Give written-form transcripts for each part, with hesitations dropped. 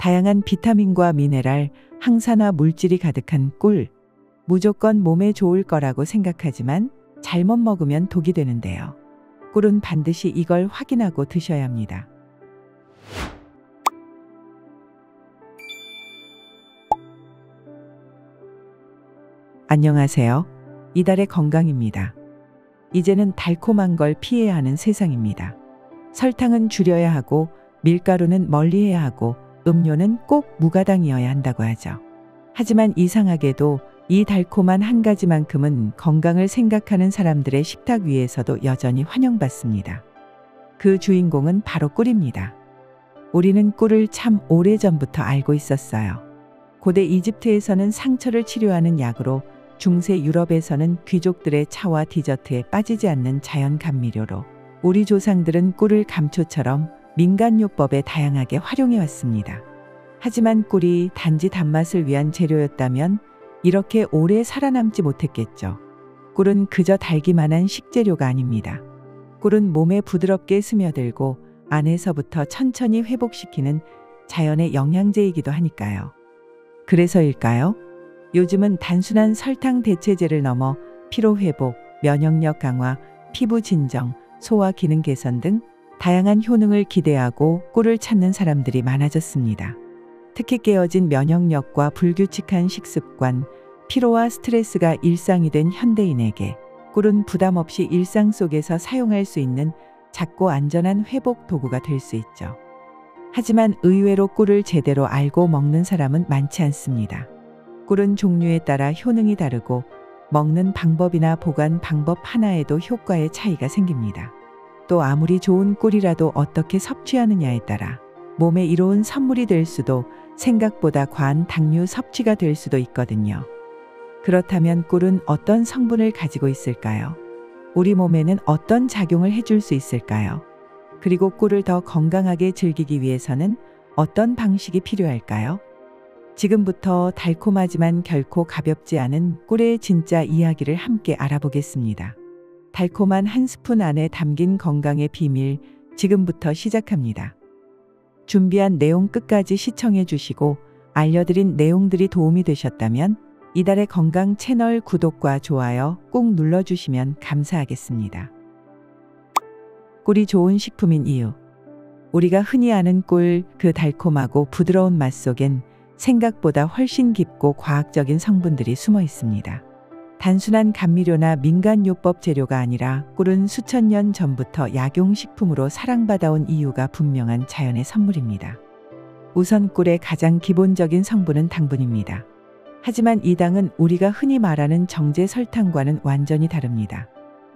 다양한 비타민과 미네랄, 항산화 물질이 가득한 꿀. 무조건 몸에 좋을 거라고 생각하지만 잘못 먹으면 독이 되는데요. 꿀은 반드시 이걸 확인하고 드셔야 합니다. 안녕하세요. 이달의 건강입니다. 이제는 달콤한 걸 피해야 하는 세상입니다. 설탕은 줄여야 하고 밀가루는 멀리해야 하고 음료는 꼭 무가당이어야 한다고 하죠. 하지만 이상하게도 이 달콤한 한 가지만큼은 건강을 생각하는 사람들의 식탁 위에서도 여전히 환영받습니다. 그 주인공은 바로 꿀입니다. 우리는 꿀을 참 오래전부터 알고 있었어요. 고대 이집트에서는 상처를 치료하는 약으로, 중세 유럽에서는 귀족들의 차와 디저트에 빠지지 않는 자연 감미료로, 우리 조상들은 꿀을 감초처럼 민간요법에 다양하게 활용해 왔습니다. 하지만 꿀이 단지 단맛을 위한 재료였다면 이렇게 오래 살아남지 못했겠죠. 꿀은 그저 달기만 한 식재료가 아닙니다. 꿀은 몸에 부드럽게 스며들고 안에서부터 천천히 회복시키는 자연의 영양제이기도 하니까요. 그래서일까요? 요즘은 단순한 설탕 대체제를 넘어 피로회복, 면역력 강화, 피부 진정, 소화 기능 개선 등 다양한 효능을 기대하고 꿀을 찾는 사람들이 많아졌습니다. 특히 깨어진 면역력과 불규칙한 식습관, 피로와 스트레스가 일상이 된 현대인에게 꿀은 부담 없이 일상 속에서 사용할 수 있는 작고 안전한 회복 도구가 될 수 있죠. 하지만 의외로 꿀을 제대로 알고 먹는 사람은 많지 않습니다. 꿀은 종류에 따라 효능이 다르고 먹는 방법이나 보관 방법 하나에도 효과의 차이가 생깁니다. 또 아무리 좋은 꿀이라도 어떻게 섭취하느냐에 따라 몸에 이로운 선물이 될 수도, 생각보다 과한 당류 섭취가 될 수도 있거든요. 그렇다면 꿀은 어떤 성분을 가지고 있을까요? 우리 몸에는 어떤 작용을 해줄 수 있을까요? 그리고 꿀을 더 건강하게 즐기기 위해서는 어떤 방식이 필요할까요? 지금부터 달콤하지만 결코 가볍지 않은 꿀의 진짜 이야기를 함께 알아보겠습니다. 달콤한 한 스푼 안에 담긴 건강의 비밀, 지금부터 시작합니다. 준비한 내용 끝까지 시청해 주시고 알려드린 내용들이 도움이 되셨다면 이달의 건강 채널 구독과 좋아요 꼭 눌러주시면 감사하겠습니다. 꿀이 좋은 식품인 이유. 우리가 흔히 아는 꿀, 그 달콤하고 부드러운 맛 속엔 생각보다 훨씬 깊고 과학적인 성분들이 숨어 있습니다. 단순한 감미료나 민간요법 재료가 아니라 꿀은 수천 년 전부터 약용식품으로 사랑받아온 이유가 분명한 자연의 선물입니다. 우선 꿀의 가장 기본적인 성분은 당분입니다. 하지만 이 당은 우리가 흔히 말하는 정제 설탕과는 완전히 다릅니다.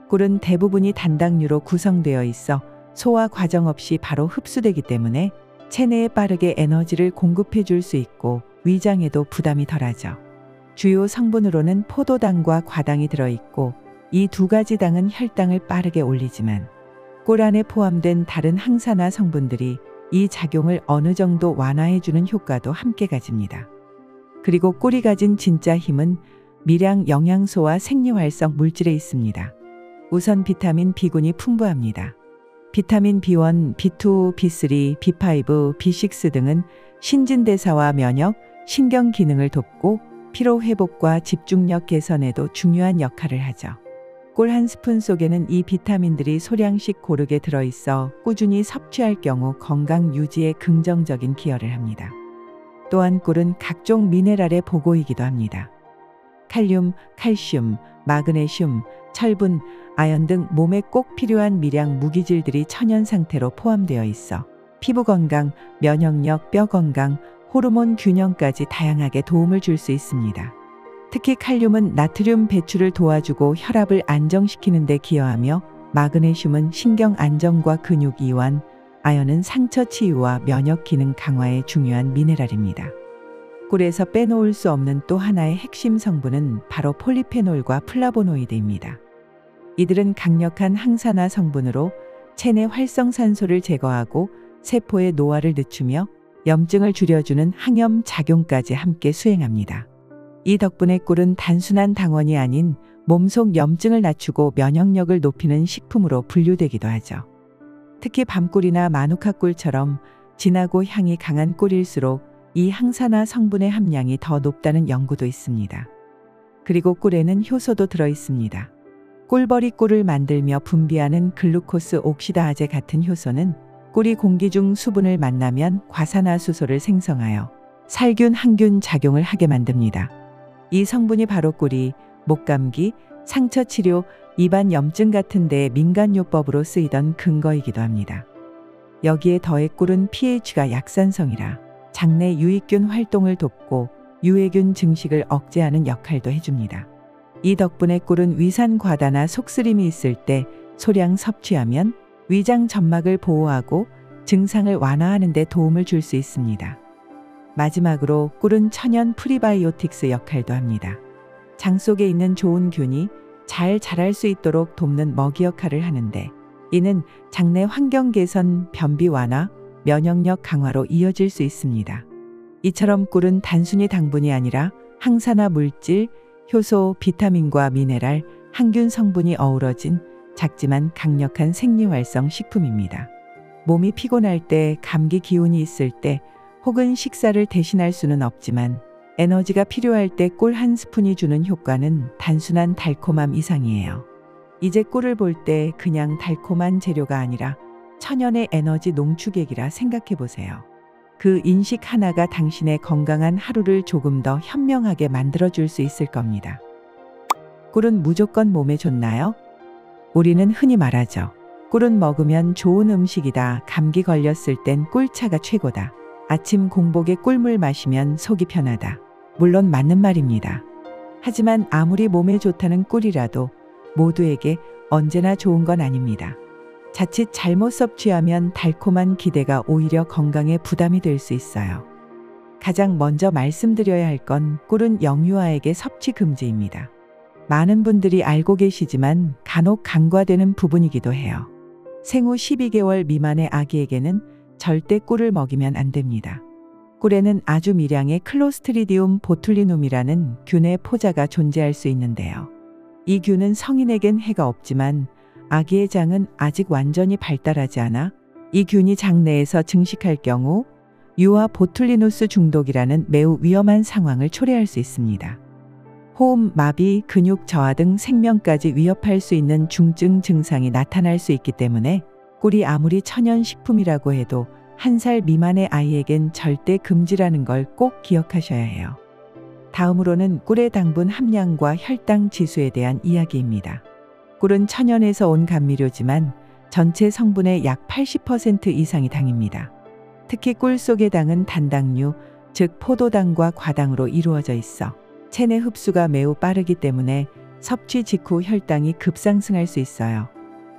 꿀은 대부분이 단당류로 구성되어 있어 소화 과정 없이 바로 흡수되기 때문에 체내에 빠르게 에너지를 공급해 줄 수 있고 위장에도 부담이 덜하죠. 주요 성분으로는 포도당과 과당이 들어있고 이 두 가지 당은 혈당을 빠르게 올리지만 꿀 안에 포함된 다른 항산화 성분들이 이 작용을 어느 정도 완화해주는 효과도 함께 가집니다. 그리고 꿀이 가진 진짜 힘은 미량 영양소와 생리활성 물질에 있습니다. 우선 비타민 B군이 풍부합니다. 비타민 B1, B2, B3, B5, B6 등은 신진대사와 면역, 신경 기능을 돕고 피로 회복과 집중력 개선에도 중요한 역할을 하죠. 꿀 한 스푼 속에는 이 비타민들이 소량씩 고르게 들어있어 꾸준히 섭취할 경우 건강 유지에 긍정적인 기여를 합니다. 또한 꿀은 각종 미네랄의 보고이기도 합니다. 칼륨, 칼슘, 마그네슘, 철분, 아연 등 몸에 꼭 필요한 미량 무기질들이 천연 상태로 포함되어 있어 피부 건강, 면역력, 뼈 건강, 호르몬 균형까지 다양하게 도움을 줄 수 있습니다. 특히 칼륨은 나트륨 배출을 도와주고 혈압을 안정시키는 데 기여하며 마그네슘은 신경 안정과 근육 이완, 아연은 상처 치유와 면역 기능 강화에 중요한 미네랄입니다. 꿀에서 빼놓을 수 없는 또 하나의 핵심 성분은 바로 폴리페놀과 플라보노이드입니다. 이들은 강력한 항산화 성분으로 체내 활성산소를 제거하고 세포의 노화를 늦추며 염증을 줄여주는 항염 작용까지 함께 수행합니다. 이 덕분에 꿀은 단순한 당원이 아닌 몸속 염증을 낮추고 면역력을 높이는 식품으로 분류되기도 하죠. 특히 밤꿀이나 마누카꿀처럼 진하고 향이 강한 꿀일수록 이 항산화 성분의 함량이 더 높다는 연구도 있습니다. 그리고 꿀에는 효소도 들어 있습니다. 꿀벌이 꿀을 만들며 분비하는 글루코스 옥시다아제 같은 효소는 꿀이 공기 중 수분을 만나면 과산화수소를 생성하여 살균, 항균 작용을 하게 만듭니다. 이 성분이 바로 꿀이 목감기, 상처 치료, 입안 염증 같은 데 민간요법으로 쓰이던 근거이기도 합니다. 여기에 더해 꿀은 pH가 약산성이라 장내 유익균 활동을 돕고 유해균 증식을 억제하는 역할도 해줍니다. 이 덕분에 꿀은 위산 과다나 속쓰림이 있을 때 소량 섭취하면 위장 점막을 보호하고 증상을 완화하는 데 도움을 줄 수 있습니다. 마지막으로 꿀은 천연 프리바이오틱스 역할도 합니다. 장 속에 있는 좋은 균이 잘 자랄 수 있도록 돕는 먹이 역할을 하는데 이는 장내 환경 개선, 변비 완화, 면역력 강화로 이어질 수 있습니다. 이처럼 꿀은 단순히 당분이 아니라 항산화 물질, 효소, 비타민과 미네랄, 항균 성분이 어우러진 작지만 강력한 생리활성 식품입니다. 몸이 피곤할 때, 감기 기운이 있을 때 혹은 식사를 대신할 수는 없지만 에너지가 필요할 때 꿀 한 스푼이 주는 효과는 단순한 달콤함 이상이에요. 이제 꿀을 볼 때 그냥 달콤한 재료가 아니라 천연의 에너지 농축액이라 생각해 보세요. 그 인식 하나가 당신의 건강한 하루를 조금 더 현명하게 만들어줄 수 있을 겁니다. 꿀은 무조건 몸에 좋나요? 우리는 흔히 말하죠. 꿀은 먹으면 좋은 음식이다. 감기 걸렸을 땐 꿀차가 최고다. 아침 공복에 꿀물 마시면 속이 편하다. 물론 맞는 말입니다. 하지만 아무리 몸에 좋다는 꿀이라도 모두에게 언제나 좋은 건 아닙니다. 자칫 잘못 섭취하면 달콤한 기대가 오히려 건강에 부담이 될 수 있어요. 가장 먼저 말씀드려야 할 건 꿀은 영유아에게 섭취 금지입니다. 많은 분들이 알고 계시지만 간혹 간과되는 부분이기도 해요. 생후 12개월 미만의 아기에게는 절대 꿀을 먹이면 안 됩니다. 꿀에는 아주 미량의 클로스트리디움 보툴리눔이라는 균의 포자가 존재할 수 있는데요. 이 균은 성인에겐 해가 없지만 아기의 장은 아직 완전히 발달하지 않아 이 균이 장내에서 증식할 경우 유아 보툴리누스 중독이라는 매우 위험한 상황을 초래할 수 있습니다. 호흡, 마비, 근육 저하 등 생명까지 위협할 수 있는 중증 증상이 나타날 수 있기 때문에 꿀이 아무리 천연식품이라고 해도 1살 미만의 아이에겐 절대 금지라는 걸 꼭 기억하셔야 해요. 다음으로는 꿀의 당분 함량과 혈당 지수에 대한 이야기입니다. 꿀은 천연에서 온 감미료지만 전체 성분의 약 80% 이상이 당입니다. 특히 꿀 속의 당은 단당류, 즉 포도당과 과당으로 이루어져 있어 체내 흡수가 매우 빠르기 때문에 섭취 직후 혈당이 급상승할 수 있어요.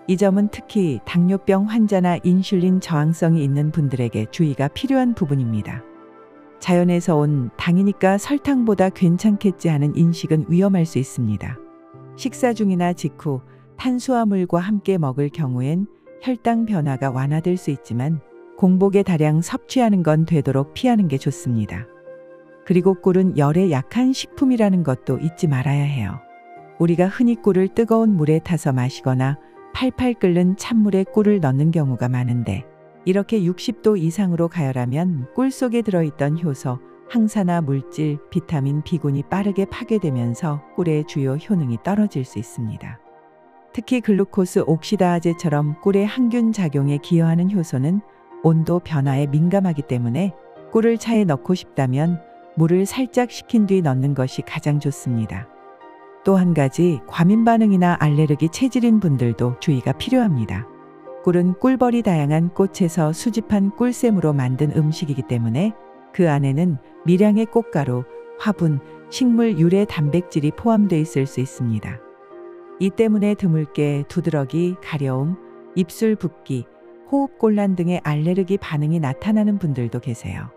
이 점은 특히 당뇨병 환자나 인슐린 저항성이 있는 분들에게 주의가 필요한 부분입니다. 자연에서 온 당이니까 설탕보다 괜찮겠지 하는 인식은 위험할 수 있습니다. 식사 중이나 직후 탄수화물과 함께 먹을 경우엔 혈당 변화가 완화될 수 있지만 공복에 다량 섭취하는 건 되도록 피하는 게 좋습니다. 그리고 꿀은 열에 약한 식품이라는 것도 잊지 말아야 해요. 우리가 흔히 꿀을 뜨거운 물에 타서 마시거나 팔팔 끓는 찬물에 꿀을 넣는 경우가 많은데 이렇게 60도 이상으로 가열하면 꿀 속에 들어있던 효소, 항산화 물질, 비타민, B군이 빠르게 파괴되면서 꿀의 주요 효능이 떨어질 수 있습니다. 특히 글루코스 옥시다아제처럼 꿀의 항균 작용에 기여하는 효소는 온도 변화에 민감하기 때문에 꿀을 차에 넣고 싶다면 물을 살짝 식힌 뒤 넣는 것이 가장 좋습니다. 또 한 가지 과민 반응이나 알레르기 체질인 분들도 주의가 필요합니다. 꿀은 꿀벌이 다양한 꽃에서 수집한 꿀샘으로 만든 음식이기 때문에 그 안에는 미량의 꽃가루, 화분, 식물 유래 단백질이 포함되어 있을 수 있습니다. 이 때문에 드물게 두드러기, 가려움, 입술 붓기, 호흡곤란 등의 알레르기 반응이 나타나는 분들도 계세요.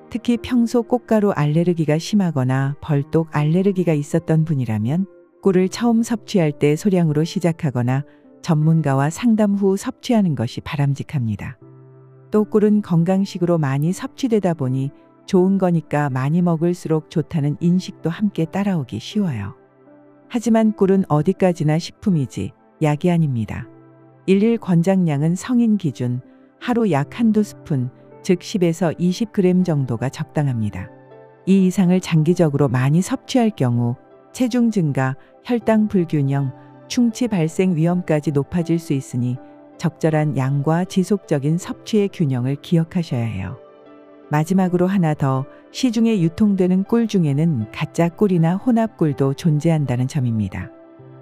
특히 평소 꽃가루 알레르기가 심하거나 벌독 알레르기가 있었던 분이라면 꿀을 처음 섭취할 때 소량으로 시작하거나 전문가와 상담 후 섭취하는 것이 바람직합니다. 또 꿀은 건강식으로 많이 섭취되다 보니 좋은 거니까 많이 먹을수록 좋다는 인식도 함께 따라오기 쉬워요. 하지만 꿀은 어디까지나 식품이지 약이 아닙니다. 일일 권장량은 성인 기준 하루 약 1~2스푼, 즉 10에서 20g 정도가 적당합니다. 이 이상을 장기적으로 많이 섭취할 경우 체중 증가, 혈당 불균형, 충치 발생 위험까지 높아질 수 있으니 적절한 양과 지속적인 섭취의 균형을 기억하셔야 해요. 마지막으로 하나 더, 시중에 유통되는 꿀 중에는 가짜 꿀이나 혼합 꿀도 존재한다는 점입니다.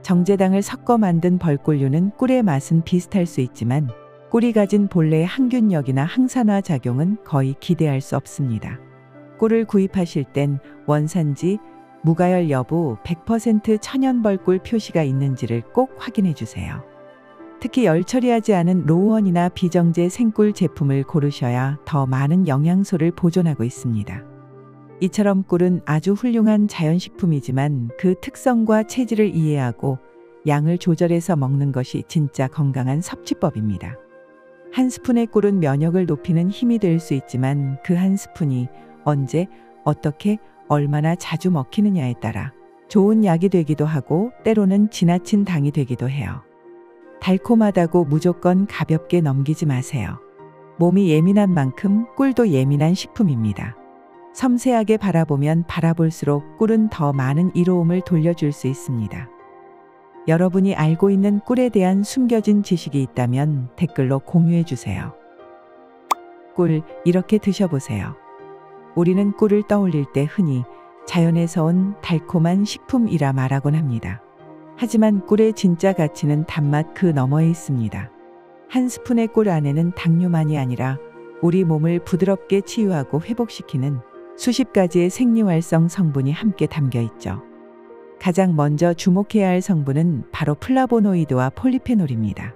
정제당을 섞어 만든 벌꿀류는 꿀의 맛은 비슷할 수 있지만 꿀이 가진 본래의 항균력이나 항산화 작용은 거의 기대할 수 없습니다. 꿀을 구입하실 땐 원산지, 무가열 여부, 100% 천연 벌꿀 표시가 있는지를 꼭 확인해 주세요. 특히 열 처리하지 않은 로우원이나 비정제 생꿀 제품을 고르셔야 더 많은 영양소를 보존하고 있습니다. 이처럼 꿀은 아주 훌륭한 자연식품이지만 그 특성과 체질을 이해하고 양을 조절해서 먹는 것이 진짜 건강한 섭취법입니다. 한 스푼의 꿀은 면역을 높이는 힘이 될 수 있지만 그 한 스푼이 언제, 어떻게, 얼마나 자주 먹히느냐에 따라 좋은 약이 되기도 하고 때로는 지나친 당이 되기도 해요. 달콤하다고 무조건 가볍게 넘기지 마세요. 몸이 예민한 만큼 꿀도 예민한 식품입니다. 섬세하게 바라보면 바라볼수록 꿀은 더 많은 이로움을 돌려줄 수 있습니다. 여러분이 알고 있는 꿀에 대한 숨겨진 지식이 있다면 댓글로 공유해 주세요. 꿀, 이렇게 드셔보세요. 우리는 꿀을 떠올릴 때 흔히 자연에서 온 달콤한 식품이라 말하곤 합니다. 하지만 꿀의 진짜 가치는 단맛 그 너머에 있습니다. 한 스푼의 꿀 안에는 당류만이 아니라 우리 몸을 부드럽게 치유하고 회복시키는 수십 가지의 생리활성 성분이 함께 담겨 있죠. 가장 먼저 주목해야 할 성분은 바로 플라보노이드와 폴리페놀입니다.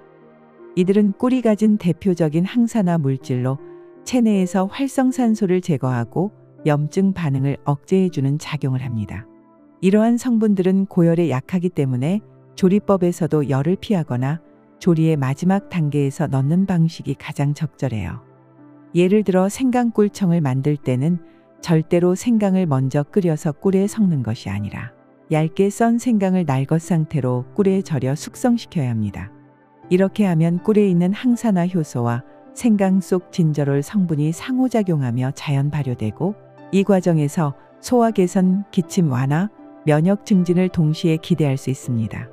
이들은 꿀이 가진 대표적인 항산화 물질로 체내에서 활성산소를 제거하고 염증 반응을 억제해주는 작용을 합니다. 이러한 성분들은 고열에 약하기 때문에 조리법에서도 열을 피하거나 조리의 마지막 단계에서 넣는 방식이 가장 적절해요. 예를 들어 생강꿀청을 만들 때는 절대로 생강을 먼저 끓여서 꿀에 섞는 것이 아니라 얇게 썬 생강을 날것 상태로 꿀에 절여 숙성시켜야 합니다. 이렇게 하면 꿀에 있는 항산화 효소와 생강 속 진저롤 성분이 상호작용하며 자연 발효되고 이 과정에서 소화 개선, 기침 완화, 면역 증진을 동시에 기대할 수 있습니다.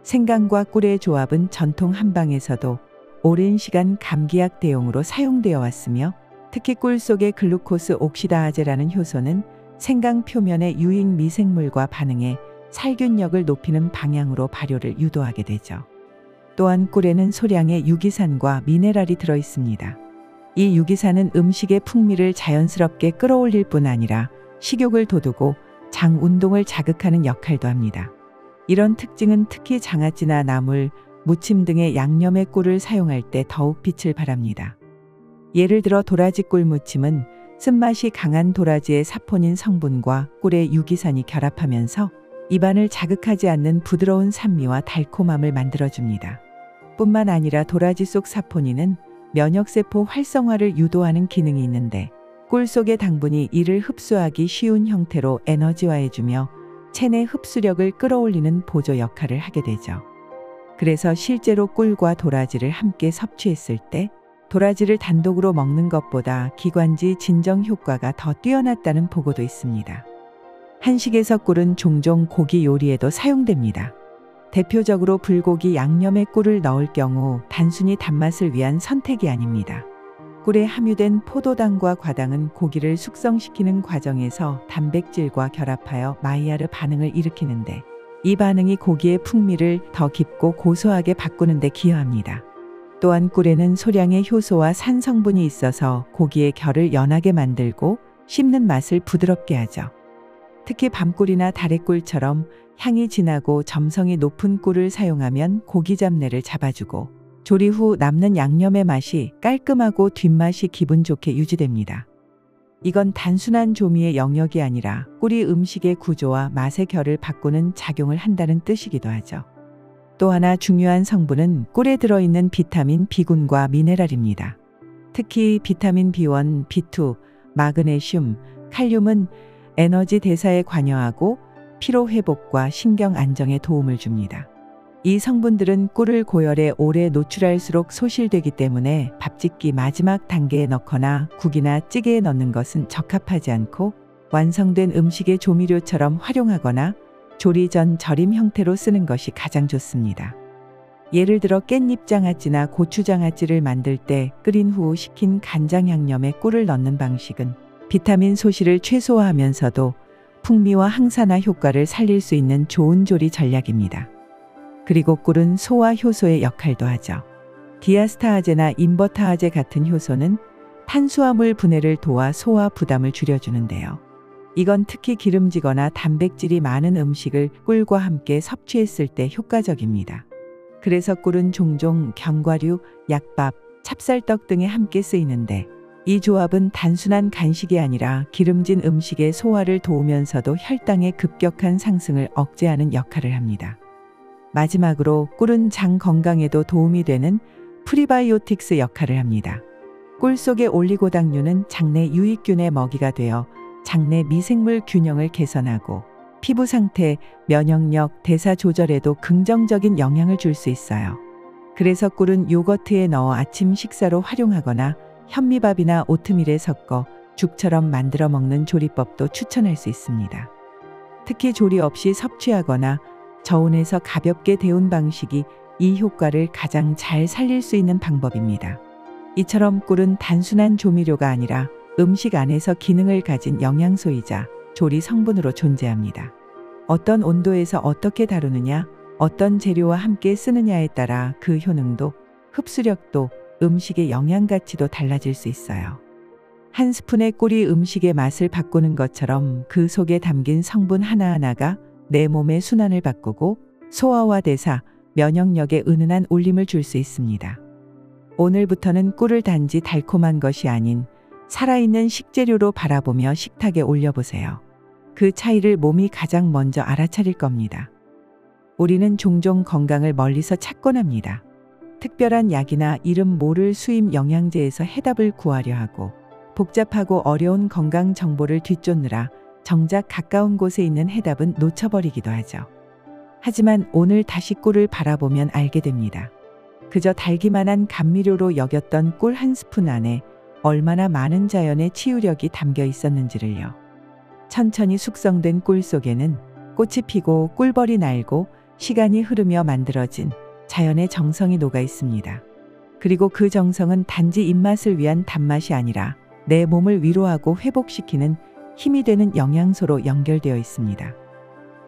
생강과 꿀의 조합은 전통 한방에서도 오랜 시간 감기약 대용으로 사용되어 왔으며 특히 꿀 속의 글루코스 옥시다아제라는 효소는 생강 표면의 유익 미생물과 반응해 살균력을 높이는 방향으로 발효를 유도하게 되죠. 또한 꿀에는 소량의 유기산과 미네랄이 들어 있습니다. 이 유기산은 음식의 풍미를 자연스럽게 끌어올릴 뿐 아니라 식욕을 돋우고 장 운동을 자극하는 역할도 합니다. 이런 특징은 특히 장아찌나 나물, 무침 등의 양념의 꿀을 사용할 때 더욱 빛을 발합니다. 예를 들어 도라지 꿀 무침은 쓴맛이 강한 도라지의 사포닌 성분과 꿀의 유기산이 결합하면서 입안을 자극하지 않는 부드러운 산미와 달콤함을 만들어줍니다. 뿐만 아니라 도라지 속 사포닌은 면역세포 활성화를 유도하는 기능이 있는데 꿀 속의 당분이 이를 흡수하기 쉬운 형태로 에너지화해주며 체내 흡수력을 끌어올리는 보조 역할을 하게 되죠. 그래서 실제로 꿀과 도라지를 함께 섭취했을 때 도라지를 단독으로 먹는 것보다 기관지 진정 효과가 더 뛰어났다는 보고도 있습니다. 한식에서 꿀은 종종 고기 요리에도 사용됩니다. 대표적으로 불고기 양념에 꿀을 넣을 경우 단순히 단맛을 위한 선택이 아닙니다. 꿀에 함유된 포도당과 과당은 고기를 숙성시키는 과정에서 단백질과 결합하여 마이야르 반응을 일으키는데 이 반응이 고기의 풍미를 더 깊고 고소하게 바꾸는 데 기여합니다. 또한 꿀에는 소량의 효소와 산 성분이 있어서 고기의 결을 연하게 만들고 씹는 맛을 부드럽게 하죠. 특히 밤꿀이나 다래꿀처럼 향이 진하고 점성이 높은 꿀을 사용하면 고기 잡내를 잡아주고 조리 후 남는 양념의 맛이 깔끔하고 뒷맛이 기분 좋게 유지됩니다. 이건 단순한 조미의 영역이 아니라 꿀이 음식의 구조와 맛의 결을 바꾸는 작용을 한다는 뜻이기도 하죠. 또 하나 중요한 성분은 꿀에 들어있는 비타민 B군과 미네랄입니다. 특히 비타민 B1, B2, 마그네슘, 칼륨은 에너지 대사에 관여하고 피로 회복과 신경 안정에 도움을 줍니다. 이 성분들은 꿀을 고열에 오래 노출할수록 소실되기 때문에 밥짓기 마지막 단계에 넣거나 국이나 찌개에 넣는 것은 적합하지 않고 완성된 음식의 조미료처럼 활용하거나 조리 전 절임 형태로 쓰는 것이 가장 좋습니다. 예를 들어 깻잎 장아찌나 고추 장아찌를 만들 때 끓인 후 식힌 간장 양념에 꿀을 넣는 방식은 비타민 소실을 최소화하면서도 풍미와 항산화 효과를 살릴 수 있는 좋은 조리 전략입니다. 그리고 꿀은 소화 효소의 역할도 하죠. 디아스타아제나 인버타아제 같은 효소는 탄수화물 분해를 도와 소화 부담을 줄여주는데요. 이건 특히 기름지거나 단백질이 많은 음식을 꿀과 함께 섭취했을 때 효과적입니다. 그래서 꿀은 종종 견과류, 약밥, 찹쌀떡 등에 함께 쓰이는데 이 조합은 단순한 간식이 아니라 기름진 음식의 소화를 도우면서도 혈당의 급격한 상승을 억제하는 역할을 합니다. 마지막으로 꿀은 장 건강에도 도움이 되는 프리바이오틱스 역할을 합니다. 꿀 속의 올리고당류는 장내 유익균의 먹이가 되어 장내 미생물 균형을 개선하고 피부 상태, 면역력, 대사 조절에도 긍정적인 영향을 줄 수 있어요. 그래서 꿀은 요거트에 넣어 아침 식사로 활용하거나 현미밥이나 오트밀에 섞어 죽처럼 만들어 먹는 조리법도 추천할 수 있습니다. 특히 조리 없이 섭취하거나 저온에서 가볍게 데운 방식이 이 효과를 가장 잘 살릴 수 있는 방법입니다. 이처럼 꿀은 단순한 조미료가 아니라 음식 안에서 기능을 가진 영양소이자 조리 성분으로 존재합니다. 어떤 온도에서 어떻게 다루느냐, 어떤 재료와 함께 쓰느냐에 따라 그 효능도, 흡수력도, 음식의 영양 가치도 달라질 수 있어요. 한 스푼의 꿀이 음식의 맛을 바꾸는 것처럼 그 속에 담긴 성분 하나하나가 내 몸의 순환을 바꾸고 소화와 대사, 면역력에 은은한 울림을 줄 수 있습니다. 오늘부터는 꿀을 단지 달콤한 것이 아닌 살아있는 식재료로 바라보며 식탁에 올려보세요. 그 차이를 몸이 가장 먼저 알아차릴 겁니다. 우리는 종종 건강을 멀리서 찾곤 합니다. 특별한 약이나 이름 모를 수입 영양제에서 해답을 구하려 하고 복잡하고 어려운 건강 정보를 뒤쫓느라 정작 가까운 곳에 있는 해답은 놓쳐버리기도 하죠. 하지만 오늘 다시 꿀을 바라보면 알게 됩니다. 그저 달기만 한 감미료로 여겼던 꿀 한 스푼 안에 얼마나 많은 자연의 치유력이 담겨 있었는지를요. 천천히 숙성된 꿀 속에는 꽃이 피고 꿀벌이 날고 시간이 흐르며 만들어진 자연의 정성이 녹아 있습니다. 그리고 그 정성은 단지 입맛을 위한 단맛이 아니라 내 몸을 위로하고 회복시키는 힘이 되는 영양소로 연결되어 있습니다.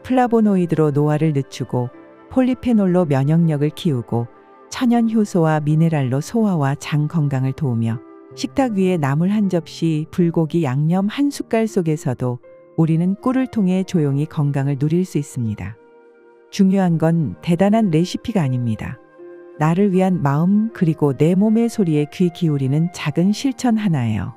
플라보노이드로 노화를 늦추고 폴리페놀로 면역력을 키우고 천연 효소와 미네랄로 소화와 장 건강을 도우며 식탁 위에 나물 한 접시, 불고기 양념 한 숟갈 속에서도 우리는 꿀을 통해 조용히 건강을 누릴 수 있습니다. 중요한 건 대단한 레시피가 아닙니다. 나를 위한 마음 그리고 내 몸의 소리에 귀 기울이는 작은 실천 하나예요.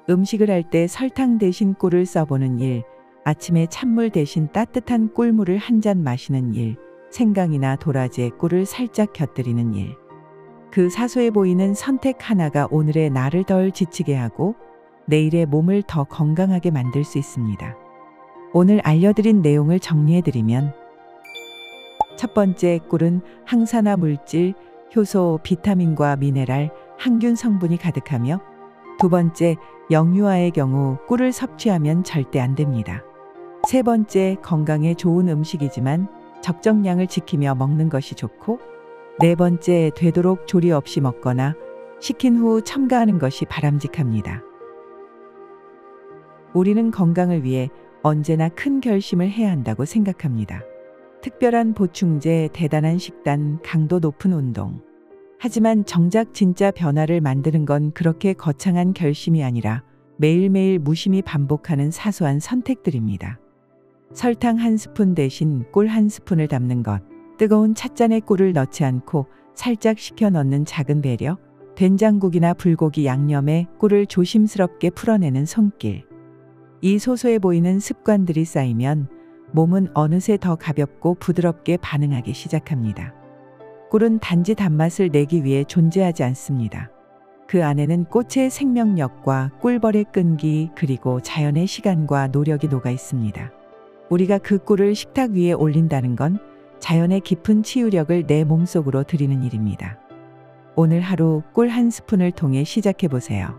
음식을 할 때 설탕 대신 꿀을 써보는 일, 아침에 찬물 대신 따뜻한 꿀물을 한 잔 마시는 일, 생강이나 도라지에 꿀을 살짝 곁들이는 일. 그 사소해 보이는 선택 하나가 오늘의 나를 덜 지치게 하고 내일의 몸을 더 건강하게 만들 수 있습니다. 오늘 알려드린 내용을 정리해드리면 첫 번째, 꿀은 항산화 물질, 효소, 비타민과 미네랄, 항균 성분이 가득하며 두 번째, 영유아의 경우 꿀을 섭취하면 절대 안 됩니다. 세 번째, 건강에 좋은 음식이지만 적정량을 지키며 먹는 것이 좋고 네 번째, 되도록 조리 없이 먹거나 식힌 후 첨가하는 것이 바람직합니다. 우리는 건강을 위해 언제나 큰 결심을 해야 한다고 생각합니다. 특별한 보충제, 대단한 식단, 강도 높은 운동. 하지만 정작 진짜 변화를 만드는 건 그렇게 거창한 결심이 아니라 매일매일 무심히 반복하는 사소한 선택들입니다. 설탕 한 스푼 대신 꿀 한 스푼을 담는 것, 뜨거운 찻잔에 꿀을 넣지 않고 살짝 식혀 넣는 작은 배려, 된장국이나 불고기 양념에 꿀을 조심스럽게 풀어내는 손길. 이 소소해 보이는 습관들이 쌓이면 몸은 어느새 더 가볍고 부드럽게 반응하기 시작합니다. 꿀은 단지 단맛을 내기 위해 존재하지 않습니다. 그 안에는 꽃의 생명력과 꿀벌의 끈기 그리고 자연의 시간과 노력이 녹아 있습니다. 우리가 그 꿀을 식탁 위에 올린다는 건 자연의 깊은 치유력을 내 몸속으로 들이는 일입니다. 오늘 하루 꿀 한 스푼을 통해 시작해 보세요.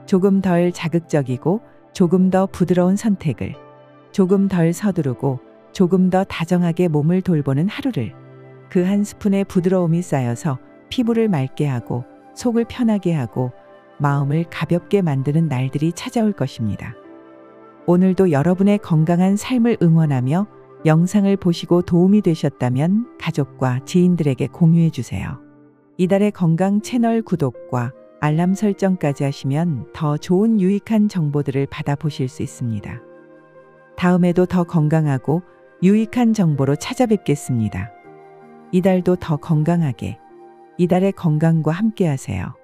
조금 덜 자극적이고 조금 더 부드러운 선택을, 조금 덜 서두르고 조금 더 다정하게 몸을 돌보는 하루를. 그 한 스푼의 부드러움이 쌓여서 피부를 맑게 하고 속을 편하게 하고 마음을 가볍게 만드는 날들이 찾아올 것입니다. 오늘도 여러분의 건강한 삶을 응원하며 영상을 보시고 도움이 되셨다면 가족과 지인들에게 공유해 주세요. 이달의 건강 채널 구독과 알람 설정까지 하시면 더 좋은 유익한 정보들을 받아보실 수 있습니다. 다음에도 더 건강하고 유익한 정보로 찾아뵙겠습니다. 이달도 더 건강하게, 이달의 건강과 함께 하세요.